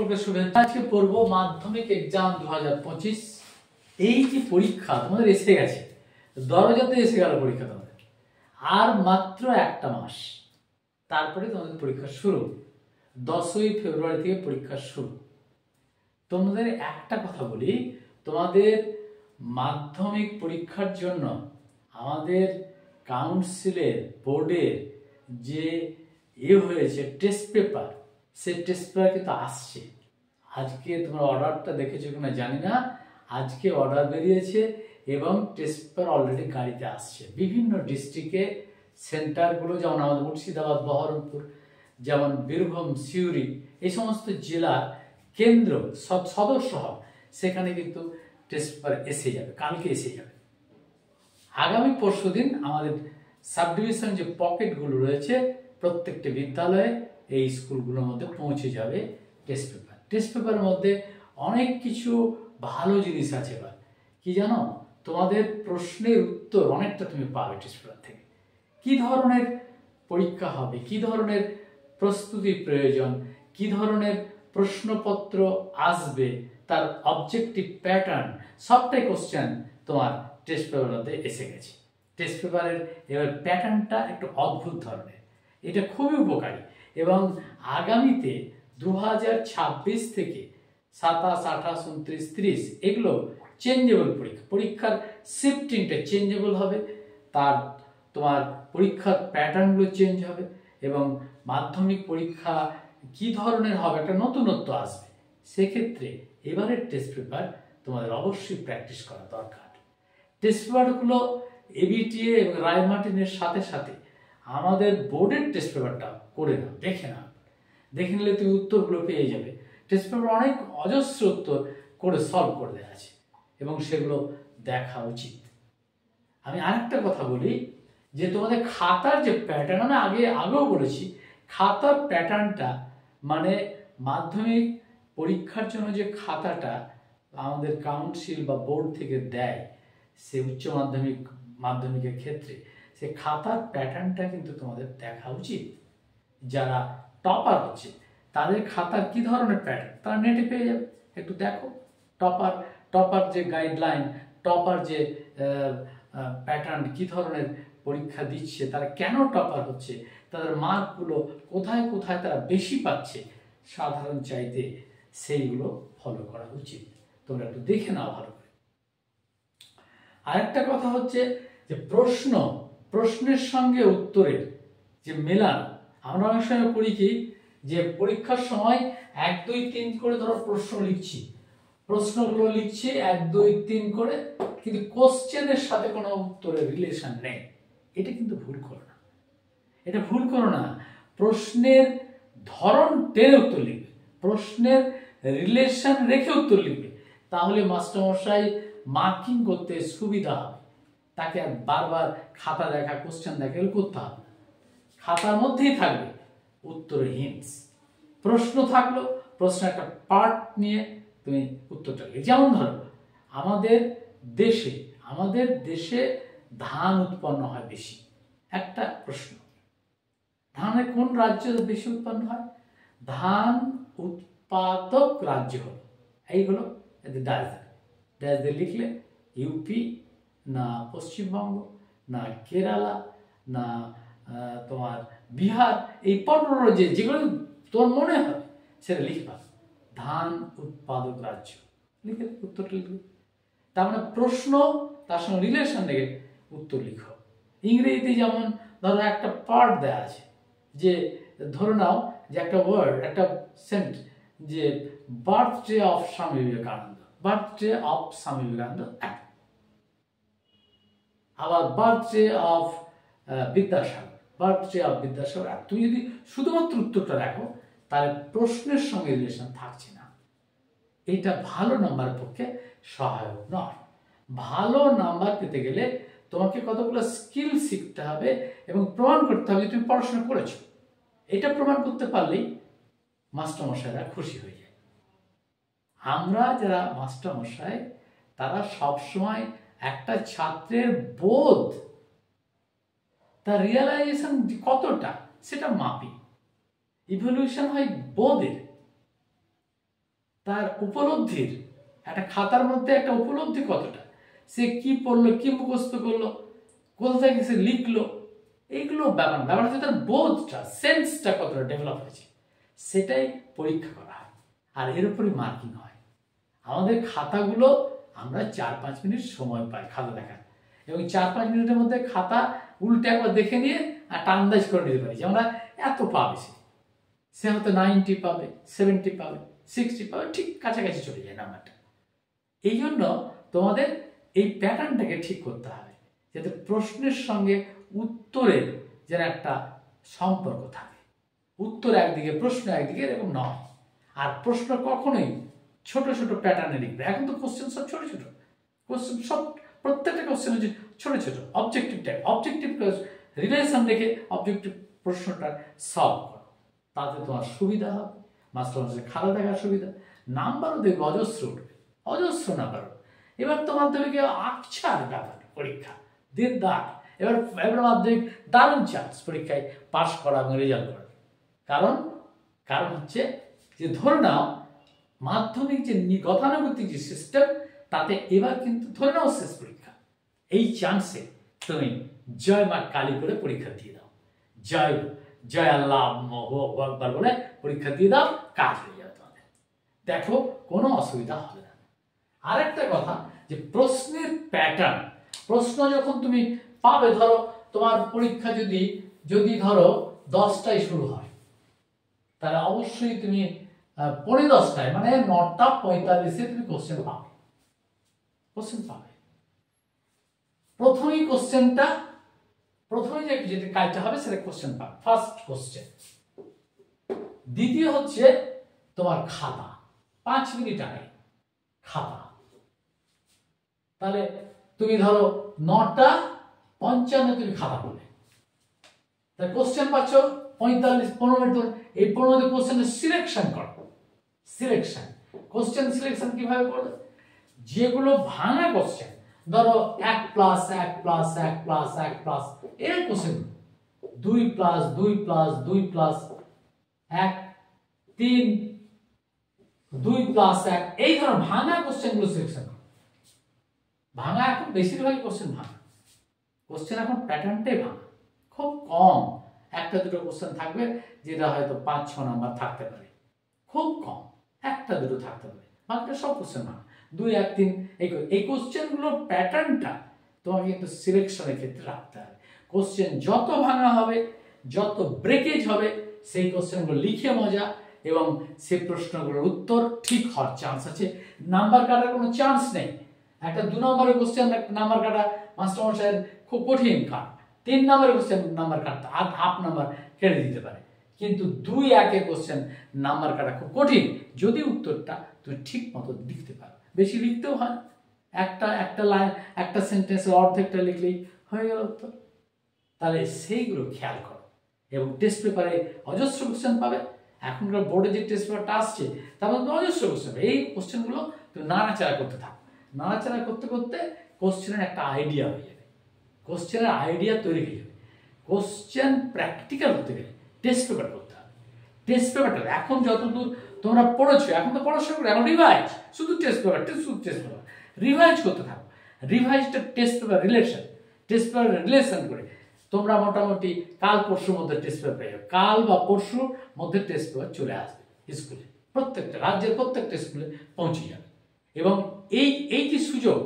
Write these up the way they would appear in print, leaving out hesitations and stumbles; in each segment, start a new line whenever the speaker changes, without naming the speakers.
সকলকে শুভেচ্ছা। আজকে পড়বো মাধ্যমিক এক্সাম 2025। এই যে পরীক্ষা তোমাদের এসে গেছে, দরজাতে এসে গেল পরীক্ষা তোমাদের, আর মাত্র একটা মাস, তারপরে তোমাদের পরীক্ষা শুরু। 10ই ফেব্রুয়ারি থেকে পরীক্ষা শুরু। তোমাদের একটা কথা বলি, তোমাদের মাধ্যমিক পরীক্ষার জন্য আমাদের কাউন্সিলের বোর্ডের যে হয়েছে টেস্ট পেপার, সে টেস্ট পেপার কিন্তু আসছে। আজকে তোমরা অর্ডারটা দেখেছো কিনা জানি না, আজকে অর্ডার বেরিয়েছে এবং টেস্ট পেপার অলরেডি গাড়িতে আসছে। বিভিন্ন ডিস্ট্রিক্টে সেন্টারগুলো, যেমন আমাদের মুর্শিদাবাদ, বহরমপুর, যেমন বীরভূম, সিউড়ি, এই সমস্ত জেলার কেন্দ্র সদস্য হন, সেখানে কিন্তু টেস্ট পেপার এসে যাবে, কালকে এসে যাবে। আগামী পরশুদিন আমাদের সাব ডিভিশন যে পকেটগুলো রয়েছে, প্রত্যেকটা বিদ্যালয়ে এই স্কুলগুলোর মধ্যে পৌঁছে যাবে টেস্ট পেপার। টেস্ট পেপারের মধ্যে অনেক কিছু ভালো জিনিস আছে। এবার কি জানো, তোমাদের প্রশ্নের উত্তর অনেকটা তুমি পাবে টেস্ট পেপার থেকে। কি ধরনের পরীক্ষা হবে, কি ধরনের প্রস্তুতির প্রয়োজন, কি ধরনের প্রশ্নপত্র আসবে, তার অবজেক্টিভ প্যাটার্ন, সবটাই কোশ্চেন তোমার টেস্ট পেপারের মধ্যে এসে গেছে। টেস্ট পেপারের এবার প্যাটার্নটা একটু অদ্ভুত ধরনের, এটা খুবই উপকারী। এবং আগামীতে 2026 থেকে 27, 28, 29, 30 এগুলো চেঞ্জেবল পরীক্ষা, পরীক্ষার শিফটিংটা চেঞ্জেবল হবে, তার তোমার পরীক্ষার প্যাটার্নগুলো চেঞ্জ হবে এবং মাধ্যমিক পরীক্ষা কি ধরনের হবে একটা নতুনত্ব আসবে। সেক্ষেত্রে এবারের টেস্ট পেপার তোমাদের অবশ্যই প্র্যাকটিস করা দরকার। টেস্ট পেপারগুলো এবিটিএ এবং রায়মার্টিনের সাথে সাথে আমাদের বোর্ডের টেস্ট পেপারটা করে নাও, দেখে নাও। দেখে নিলে তুমি উত্তরগুলো পেয়ে যাবে। টেস্ট পেপার অনেক অজস্র উত্তর করে সলভ করে দেওয়া আছে এবং সেগুলো দেখা উচিত। আমি আরেকটা কথা বলি, যে তোমাদের খাতার যে প্যাটার্ন, আমি আগেও বলেছি, খাতার প্যাটার্নটা মানে মাধ্যমিক পরীক্ষার জন্য যে খাতাটা আমাদের কাউন্সিল বা বোর্ড থেকে দেয়, সে উচ্চ মাধ্যমিকের ক্ষেত্রে সে খাতার প্যাটার্নটা কিন্তু তোমাদের দেখা উচিত। যারা টপার হচ্ছে তাদের খাতার কি ধরনের প্যাটার্ন তারা নেটে পেয়ে যাবে, একটু দেখো। টপার যে গাইডলাইন, টপার যে প্যাটার্ন, কি ধরনের পরীক্ষা দিচ্ছে, তারা কেন টপার হচ্ছে, তাদের মার্কগুলো কোথায় কোথায় তারা বেশি পাচ্ছে সাধারণ চাইতে, সেইগুলো ফলো করা উচিত। তোমরা একটু দেখে নাও ভালো করে। আরেকটা কথা হচ্ছে যে প্রশ্নের সঙ্গে উত্তরের যে মেলান। আমরা অনেক সময় করি কি, যে পরীক্ষার সময় 1, 2, 3 করে ধরো প্রশ্নগুলো লিখছি 1, 2, 3 করে, কিন্তু কোশ্চেনের সাথে কোনো উত্তরের রিলেশন নেই। এটা কিন্তু ভুল করো না। প্রশ্নের ধরন টেনে উত্তর লিখবে, প্রশ্নের রিলেশন রেখে উত্তর লিখবে, তাহলে মাস্টারমশাই মার্কিং করতে সুবিধা হবে। তাকে আর বারবার খাতা দেখা, কোশ্চেন দেখা এগুলো করতে হবে না। খাতার মধ্যেই থাকবে উত্তরের হিন্টস। প্রশ্ন থাকলো, প্রশ্নের একটা পার্ট নিয়ে তুমি উত্তরটা লিখবে। যেমন ধরো, আমাদের দেশে ধান উৎপন্ন হয় বেশি। একটা প্রশ্ন, ধানের কোন রাজ্য বেশি উৎপন্ন হয়? ধান উৎপাদক রাজ্য হলো, এই হলো ডাচ দিয়ে লিখলে ইউপি না পশ্চিমবঙ্গ না কেরালা না তোমার বিহার, এই 15 যেগুলো তোমার মনে হবে সেটা লিখবা। ধান উৎপাদক রাজ্য লিখে উত্তরটা লিখবে। তার মানে প্রশ্ন, তার সঙ্গে রিলেশন রেখে উত্তর লিখো। ইংরেজিতে যেমন ধরো একটা পার্ট দেওয়া আছে, যে ধরে নাও যে একটা ওয়ার্ড, একটা সেন্ট, যে birthday of Swami Vivekananda, birthday of Swami Vivekananda, আবার বার্থডে অফ বিদ্যাসাগর। তুমি যদি শুধুমাত্র উত্তরটা দেখো, তাহলে প্রশ্নের সঙ্গে রিলেশন থাকছে না। এটা ভালো নাম্বারের পক্ষে সহায়ক নয়। ভালো নাম্বার পেতে গেলে তোমাকে কতগুলো স্কিল শিখতে হবে এবং প্রমাণ করতে হবে যে তুমি পড়াশোনা করেছো। এটা প্রমাণ করতে পারলেই মাস্টারমশাইরা খুশি হয়ে যায়। আমরা যারা মাস্টারমশাই, তারা সবসময় একটা ছাত্রের বোধ, তার রিয়েলাইজেশন কতটা, সেটা মাপি। ইভ্যালুয়েশন হয় বোধের। তার উপলব্ধির একটা খাতার মধ্যে একটা উপলব্ধি কতটা, সে কি পড়লো, কি মুখস্থ করলো, কোথা থেকে সে লিখলো, এইগুলো ব্যাপার হচ্ছে তার বোধটা, সেন্সটা কতটা ডেভেলপ হয়েছে, সেটাই পরীক্ষা করা হয়। আর এর উপরই মার্কিং হয়। আমাদের খাতাগুলো আমরা 4-5 মিনিট সময় পাই খাতা দেখার, এবং 4-5 মিনিটের মধ্যে খাতা উল্টে একবার দেখে নিয়ে একটা আন্দাজ করে নিতে পারি যে আমরা এত পাবে, সে হয়তো 90 পাবে, 70 পাবে, 60 পাবে, ঠিক কাছাকাছি চলে যায় নাম্বারটা। এই জন্য তোমাদের এই প্যাটার্নটাকে ঠিক করতে হবে, যাতে প্রশ্নের সঙ্গে উত্তরের যেন একটা সম্পর্ক থাকে। উত্তর একদিকে, প্রশ্ন একদিকে, এরকম নয়। আর প্রশ্ন কখনোই ছোট ছোট প্যাটার্নে লিখবে। এখন তো কোশ্চেন সব ছোট ছোট কোশ্চেন, সব প্রত্যেকটা কোশ্চেন হচ্ছে ছোট ছোট অবজেক্টিভ টাইপ, অবজেক্টিভ রিলেশন রেখে অবজেক্টিভ প্রশ্নটা সলভ করো, তাতে তোমার সুবিধা হবে, মাস্টারমশাই খাতা দেখার সুবিধা, নাম্বারও দেখবে অজস্র উঠবে, অজস্র নাম্বার। এবার তো মাধ্যমিকে আকছার ব্যাপার পরীক্ষা, দিনদার। এবার মাধ্যমিক দারুণ চান্স পরীক্ষায় পাশ করা এবং রেজাল্ট করার। কারণ হচ্ছে যে ধরে নাও মাধ্যমিক যে গতানুগতিক যে সিস্টেম, তাতে এবার কিন্তু ধরে নাও শেষ পরীক্ষা, এই চান্সে তুমি জয় মা কালী করে পরীক্ষা দিয়ে দাও, জয় জয় আল্লাহ আকবার বলে পরীক্ষা দিয়ে দাও, কাজ হয়ে যাবে তোমাদের। দেখো কোনো অসুবিধা হবে না। আরেকটা কথা, যে প্রশ্নের প্যাটার্ন, প্রশ্ন যখন তুমি পাবে, ধরো তোমার পরীক্ষা যদি ধরো 10টায় শুরু হয়, তাহলে অবশ্যই তুমি 10:45 মানে 9:45 তুমি কোশ্চেন পাবে। প্রথমেই যেটা কাজটা হবে সেটা কোশ্চেন পাবে, ফার্স্ট কোশ্চেন। দ্বিতীয় হচ্ছে তোমার খাতা, 5 মিনিট আগে খাতা। তাহলে তুমি ধরো 9:55 তুমি খাতা পড়লে, তাহলে কোশ্চেন পাচ্ছ 45-15 মিনিট ধরে। এই 15 মিনিট কোশ্চেনের সিলেকশন করো। কোশ্চেন সিলেকশন কিভাবে করবে? যেগুলো ভাঙা কোশ্চেন, ধরো 1+1+1+1+ এর কোশ্চেন, 2+2+2+1 3 2+1, এই ধরনের ভাঙা কোশ্চেনগুলো সিলেকশন করো। ভাঙা এখন বেশিরভাগই কোশ্চেন ভাঙা, কোশ্চেন এখন প্যাটার্নটাই ভাঙা, খুব কম 1-2 কোশ্চেন থাকবে যেটা হয়তো 5-6 নাম্বার থাকতে পারে, খুব কম 1-2 থাকতে পারে, বাকিটা সব কোশ্চেন ভাঙা, 2-1-3। এই কোশ্চেনগুলোর প্যাটার্নটা তোমাকে কিন্তু সিলেকশনের ক্ষেত্রে রাখতে হবে। কোশ্চেন যত ভাঙা হবে, যত ব্রেকেজ হবে, সেই কোশ্চেনগুলো লিখে মজা, এবং সেই প্রশ্নগুলোর উত্তর ঠিক হওয়ার চান্স আছে, নাম্বার কাটার কোনো চান্স নেই। একটা 2 নম্বরের কোশ্চেন নাম্বার কাটা মাস্টারমশাইয়ের খুব কঠিন কাট, 3 নম্বরের কোশ্চেন নাম্বার কাটতে হাফ নাম্বার কেটে দিতে পারে, কিন্তু 2-1 কোশ্চেন নাম্বার কাটা খুব কঠিন, যদি উত্তরটা তুমি ঠিক মতো লিখতে পারো। বেশি লিখতেও হয়, একটা লাইন, একটা সেন্টেন্সের অর্ধেকটা লিখলেই হয়ে গেল উত্তর। তাহলে সেইগুলো খেয়াল করো, এবং টেস্ট পেপারে অজস্র কোশ্চেন পাবে। এখনকার বোর্ডে যে টেস্ট পেপারটা আসছে, তার মধ্যে অজস্র কোশ্চেন, এই কোশ্চেনগুলো তুমি নাড়াচাড়া করতে থাকো। নাড়াচাড়া করতে করতে কোশ্চেনের একটা আইডিয়া হয়ে যাবে, কোশ্চেনের আইডিয়া তৈরি হয়ে যাবে। কোশ্চেন প্র্যাকটিক্যাল হতে গেলে টেস্ট পেপার করতে হবে। টেস্ট পেপারটা এখন যতদূর তোমরা পড়েছো, এখন তো পড়াশোনা করে, এখন রিভাইজ, শুধু টেস্ট পেপার রিভাইজ করতে থাকো। রিভাইজটা টেস্ট পেপার রিলেশন করে তোমরা মোটামুটি কাল পরশুর মধ্যে টেস্ট পেপার পেয়ে যাবে। কাল বা পরশুর মধ্যে টেস্ট পেপার চলে আসবে স্কুলে, প্রত্যেকটা রাজ্যের প্রত্যেকটা স্কুলে পৌঁছে যাবে। এবং এই যে সুযোগ,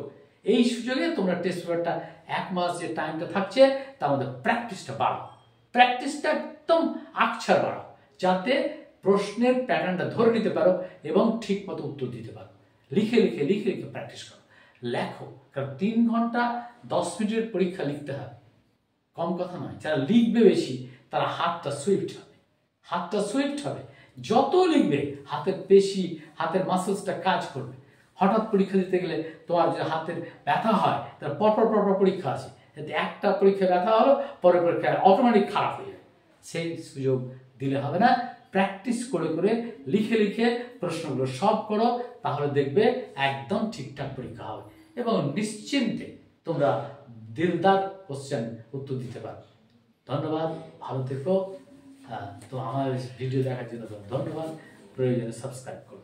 এই সুযোগে তোমরা টেস্ট পেপারটা 1 মাস যে টাইমটা থাকছে, তার মধ্যে প্র্যাকটিসটা বাড়াও, প্র্যাকটিসটা একদম আকছার বাড়াও, যাতে প্রশ্নের প্যাটার্নটা ধরে নিতে পারো এবং ঠিক মতো উত্তর দিতে পারো। লিখে প্র্যাকটিস করো, লেখো। কারণ 3 ঘন্টা 10 মিনিটের পরীক্ষা লিখতে হবে, কম কথা নয়। যারা লিখবে বেশি, তারা হাতটা সুইফট হবে। যত লিখবে, হাতের পেশি, হাতের মাসেলসটা কাজ করবে। হঠাৎ পরীক্ষা দিতে গেলে তোমার যে হাতের ব্যথা হয়, তার পরপর পরীক্ষা আছে, যাতে একটা পরীক্ষা ব্যথা হলো, পরের পরীক্ষা অটোমেটিক খারাপ হয়ে যাবে, সেই সুযোগ দিলে হবে না। প্র্যাকটিস করে লিখে প্রশ্নগুলো সলভ করো, তাহলে দেখবে একদম ঠিকঠাক পরীক্ষা হবে, এবং নিশ্চিন্তে তোমরা দিলদার কোশ্চেন উত্তর দিতে পারো। ধন্যবাদ, ভালো থেকো। তো আমার ভিডিও দেখার জন্য ধন্যবাদ। প্রয়োজনে সাবস্ক্রাইব করো।